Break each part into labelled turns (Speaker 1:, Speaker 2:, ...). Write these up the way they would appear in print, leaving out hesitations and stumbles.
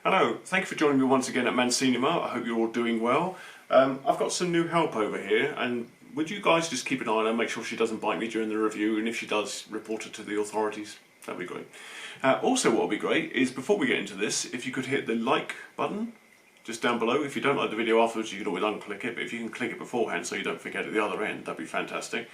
Speaker 1: Hello, thank you for joining me once again at MANCINIMA. I hope you're all doing well. I've got some new help over here, and would you guys just keep an eye on her, make sure she doesn't bite me during the review, and if she does, report her to the authorities. That'd be great. Also, what would be great is, before we get into this, if you could hit the like button just down below. If you don't like the video afterwards, you can always unclick it, but if you can click it beforehand so you don't forget at the other end, that'd be fantastic.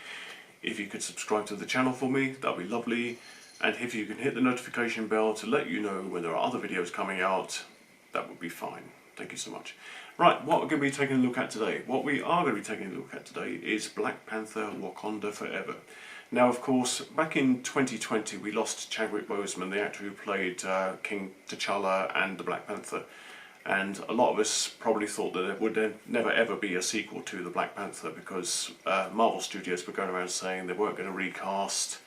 Speaker 1: If you could subscribe to the channel for me, that'd be lovely. And if you can hit the notification bell to let you know when there are other videos coming out, that would be fine. Thank you so much. Right, what we're going to be taking a look at today. What we are going to be taking a look at today is Black Panther Wakanda Forever. Now, of course, back in 2020 we lost Chadwick Boseman, the actor who played King T'Challa and the Black Panther. And a lot of us probably thought that there would never ever be a sequel to the Black Panther because Marvel Studios were going around saying they weren't going to recast.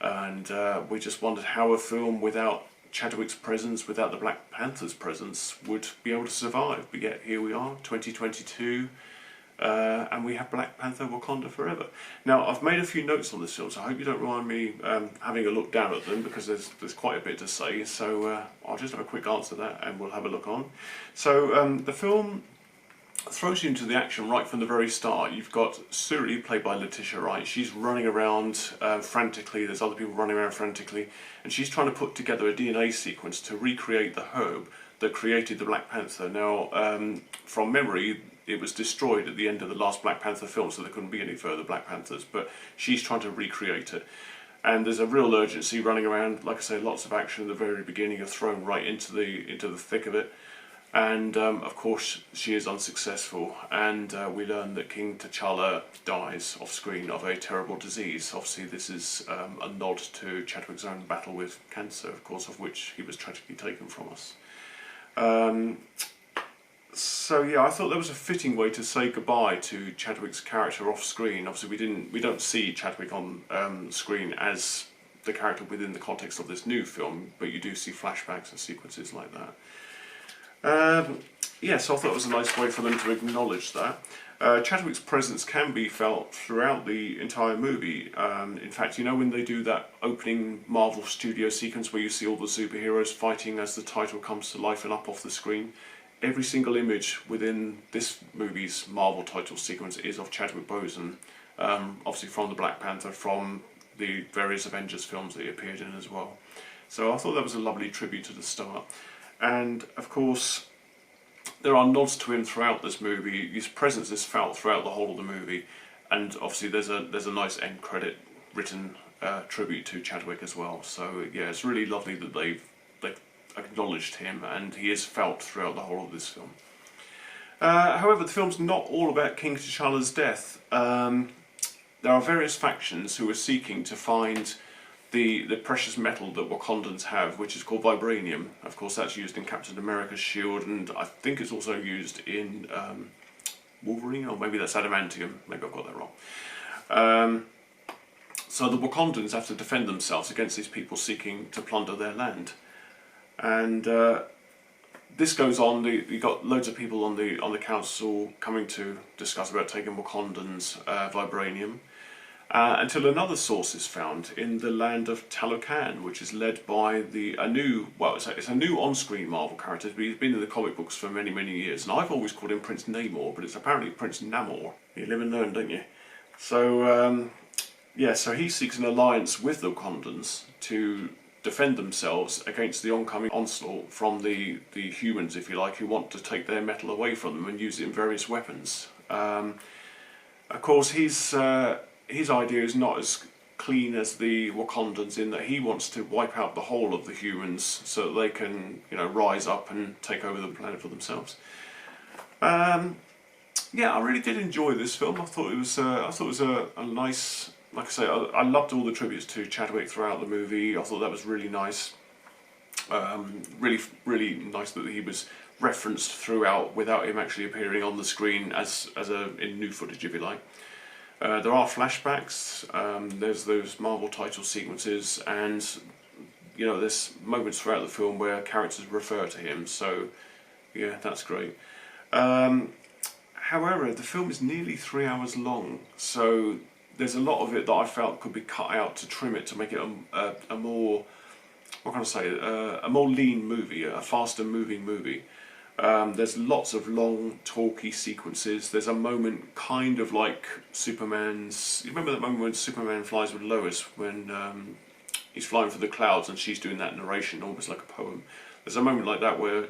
Speaker 1: And we just wondered how a film without Chadwick's presence, without the Black Panther's presence, would be able to survive. But yet here we are, 2022, and we have Black Panther Wakanda Forever. Now, I've made a few notes on this film, so I hope you don't mind me having a look down at them, because there's quite a bit to say. So I'll just have a quick answer to that and we'll have a look on. So the film throws you into the action right from the very start. You've got Suri, played by Letitia Wright. She's running around frantically. There's other people running around frantically, and she's trying to put together a DNA sequence to recreate the herb that created the Black Panther. Now, from memory, it was destroyed at the end of the last Black Panther film, so there couldn't be any further Black Panthers, but she's trying to recreate it. And there's a real urgency running around. Like I say, lots of action at the very beginning. You're thrown right into the thick of it. And of course she is unsuccessful, and we learn that King T'Challa dies off screen of a terrible disease. Obviously this is a nod to Chadwick's own battle with cancer, of course, of which he was tragically taken from us. So yeah, I thought that was a fitting way to say goodbye to Chadwick's character off screen. Obviously we don't see Chadwick on screen as the character within the context of this new film, but you do see flashbacks and sequences like that. Yeah, so I thought it was a nice way for them to acknowledge that. Chadwick's presence can be felt throughout the entire movie. In fact, you know when they do that opening Marvel Studio sequence where you see all the superheroes fighting as the title comes to life and up off the screen? Every single image within this movie's Marvel title sequence is of Chadwick Boseman, obviously from the Black Panther, from the various Avengers films that he appeared in as well. So I thought that was a lovely tribute to the start. And of course there are nods to him throughout this movie. His presence is felt throughout the whole of the movie, and obviously there's a nice end credit written tribute to Chadwick as well. So yeah, it's really lovely that they've acknowledged him, and he is felt throughout the whole of this film. However, the film's not all about King T'Challa's death. There are various factions who are seeking to find the precious metal that Wakandans have, which is called vibranium. Of course, that's used in Captain America's shield, and I think it's also used in Wolverine, or maybe that's adamantium. Maybe I've got that wrong. So the Wakandans have to defend themselves against these people seeking to plunder their land, and this goes on. You've got loads of people on the council coming to discuss about taking Wakandans' vibranium. Until another source is found in the land of Talocan, which is led by a new on-screen Marvel character, but he's been in the comic books for many, many years. And I've always called him Prince Namor, but it's apparently Prince Namor. You live and learn, don't you? So, yeah, so he seeks an alliance with the Wakandans to defend themselves against the oncoming onslaught from the humans, if you like, who want to take their metal away from them and use it in various weapons. Of course, his idea is not as clean as the Wakandans, in that he wants to wipe out the whole of the humans so that they can, rise up and take over the planet for themselves. Yeah, I really did enjoy this film. I thought it was a nice, like I say, I loved all the tributes to Chadwick throughout the movie. I thought that was really nice. Really nice that he was referenced throughout without him actually appearing on the screen in new footage, if you like. There are flashbacks, there's those Marvel title sequences, and there's moments throughout the film where characters refer to him, so yeah, that's great. However, the film is nearly 3 hours long, so there's a lot of it that I felt could be cut out to trim it, to make it a more what can I say, a more lean movie, a faster moving movie. There's lots of long, talky sequences. There's a moment kind of like Superman's... You remember that moment when Superman flies with Lois, when he's flying through the clouds and she's doing that narration, almost like a poem. There's a moment like that where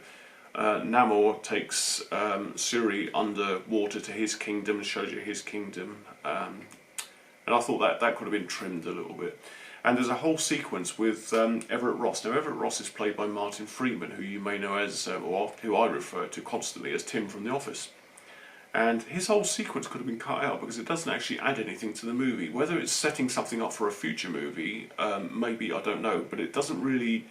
Speaker 1: Namor takes Suri underwater to his kingdom and shows you his kingdom. And I thought that could have been trimmed a little bit. And there's a whole sequence with Everett Ross. Now, Everett Ross is played by Martin Freeman, who you may know as, or who I refer to constantly as Tim from The Office. And his whole sequence could have been cut out because it doesn't actually add anything to the movie. Whether it's setting something up for a future movie, maybe, I don't know, but it doesn't really...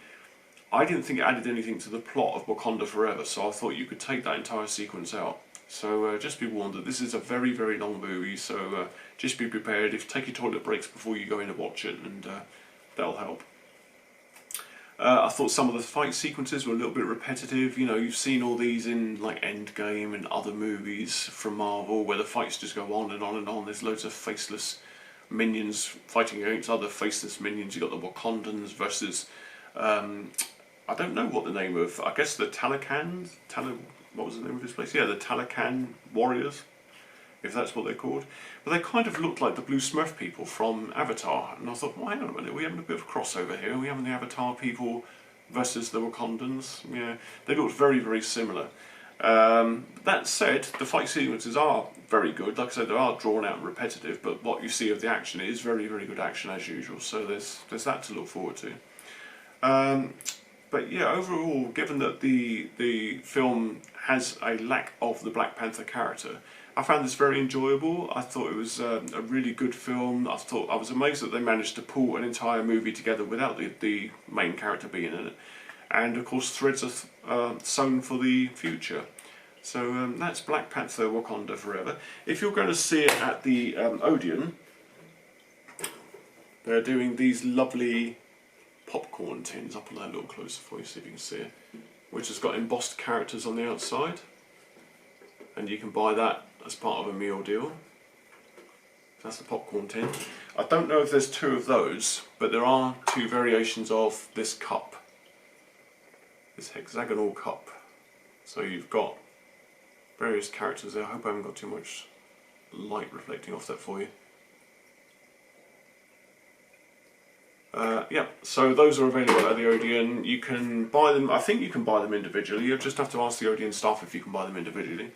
Speaker 1: I didn't think it added anything to the plot of Wakanda Forever, so I thought you could take that entire sequence out. So just be warned that this is a very, very long movie, so just be prepared. Take your toilet breaks before you go in to watch it, and that'll help. I thought some of the fight sequences were a little bit repetitive. You know, you've seen all these in like Endgame and other movies from Marvel, where the fights just go on and on and on. There's loads of faceless minions fighting against other faceless minions. You've got the Wakandans versus... I don't know what the name of... I guess the Talakans? What was the name of this place? Yeah, the Talakan Warriors, if that's what they're called. But they kind of looked like the Blue Smurf people from Avatar. And I thought, well, hang on a minute, we're having a bit of a crossover here. We're having the Avatar people versus the Wakandans. Yeah, they looked very, very similar. That said, the fight sequences are very good. Like I said, they are drawn out and repetitive, but what you see of the action is very, very good action as usual. So there's that to look forward to. But yeah, overall, given that the film has a lack of the Black Panther character, I found this very enjoyable. I thought it was a really good film. I was amazed that they managed to pull an entire movie together without the main character being in it. And of course, threads are sewn for the future. So that's Black Panther Wakanda Forever. If you're going to see it at the Odeon, they're doing these lovely popcorn tins. I'll put that a little closer for you so you can see it, which has got embossed characters on the outside, and you can buy that as part of a meal deal. That's the popcorn tin. I don't know if there's two of those, but there are two variations of this cup, this hexagonal cup. So you've got various characters there. I hope I haven't got too much light reflecting off that for you. Yeah, so those are available at the Odeon. You can buy them, I think you can buy them individually. You just have to ask the Odeon staff if you can buy them individually.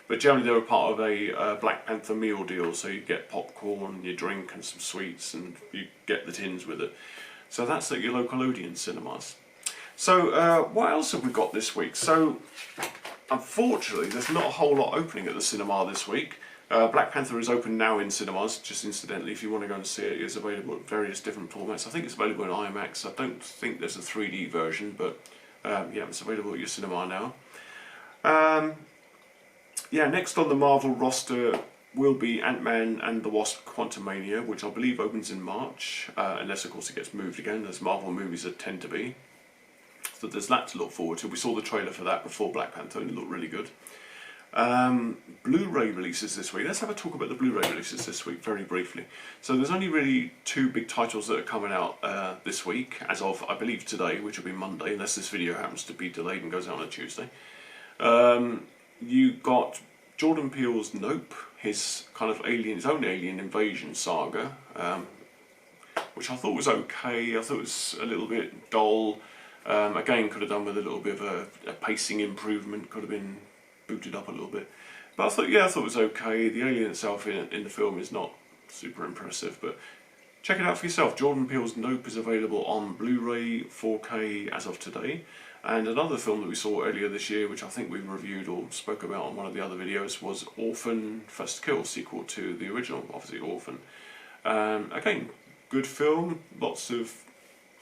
Speaker 1: But generally they were part of a Black Panther meal deal, so you get popcorn, your drink and some sweets, and you get the tins with it. So that's at your local Odeon cinemas. So what else have we got this week? So unfortunately there's not a whole lot opening at the cinema this week. Black Panther is open now in cinemas, just incidentally. If you want to go and see it, it's available at various different formats. I think it's available in IMAX. I don't think there's a 3D version, but yeah, it's available at your cinema now. Yeah, next on the Marvel roster will be Ant-Man and the Wasp Quantumania, which I believe opens in March, unless of course it gets moved again, as Marvel movies tend to be. So there's that to look forward to. We saw the trailer for that before Black Panther and it looked really good. Blu-ray releases this week. Let's have a talk about the Blu-ray releases this week very briefly. So there's only really two big titles that are coming out this week, as of I believe today, which will be Monday, unless this video happens to be delayed and goes out on a Tuesday. You got Jordan Peele's Nope, his kind of his own alien invasion saga, which I thought was okay. I thought it was a little bit dull. Again, could have done with a little bit of a pacing improvement. Could have been booted up a little bit, but I thought it was okay. The alien itself in the film is not super impressive, but check it out for yourself. Jordan Peele's Nope is available on Blu-ray 4K as of today. And another film that we saw earlier this year, which I think we reviewed or spoke about on one of the other videos, was Orphan First Kill, sequel to the original, obviously Orphan. Again, good film, lots of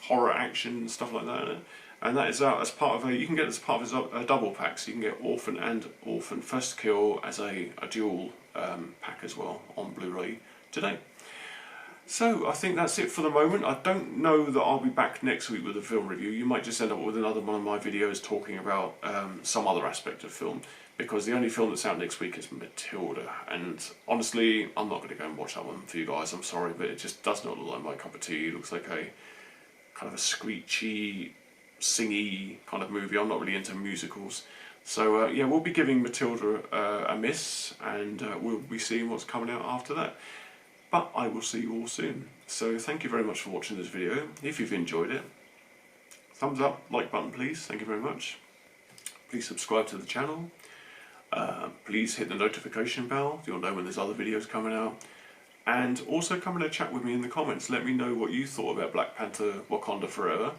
Speaker 1: horror action, stuff like that in it. And that is out as part of you can get it as part of a double pack, so you can get Orphan and Orphan First Kill as a dual pack as well on Blu-ray today. So I think that's it for the moment. I don't know that I'll be back next week with a film review. You might just end up with another one of my videos talking about some other aspect of film, because the only film that's out next week is Matilda, and honestly I'm not going to go and watch that one for you guys, I'm sorry, but it just does not look like my cup of tea. It looks like a kind of a screechy singy kind of movie. I'm not really into musicals. So yeah, we'll be giving Matilda a miss, and we'll be seeing what's coming out after that. But I will see you all soon. So thank you very much for watching this video. If you've enjoyed it, thumbs up, like button please, thank you very much. Please subscribe to the channel. Please hit the notification bell, you'll know when there's other videos coming out. And also come and chat with me in the comments. Let me know what you thought about Black Panther Wakanda Forever.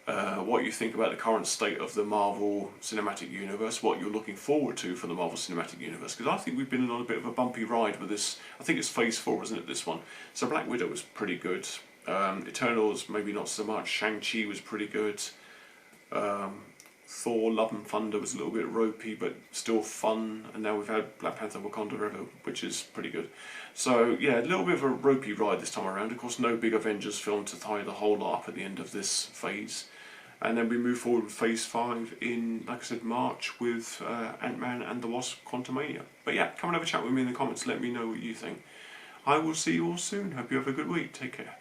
Speaker 1: What you think about the current state of the Marvel Cinematic Universe, what you're looking forward to for the Marvel Cinematic Universe, because I think we've been on a bit of a bumpy ride with this. I think it's Phase 4, isn't it, this one? So Black Widow was pretty good, Eternals maybe not so much, Shang-Chi was pretty good, Thor Love and Thunder was a little bit ropey but still fun, and now we've had Black Panther Wakanda Forever, which is pretty good. So yeah, a little bit of a ropey ride this time around. Of course, no big Avengers film to tie the whole lot up at the end of this phase. And then we move forward with Phase 5 in, like I said, March with Ant-Man and the Wasp: Quantumania. But yeah, come and have a chat with me in the comments, let me know what you think. I will see you all soon. Hope you have a good week. Take care.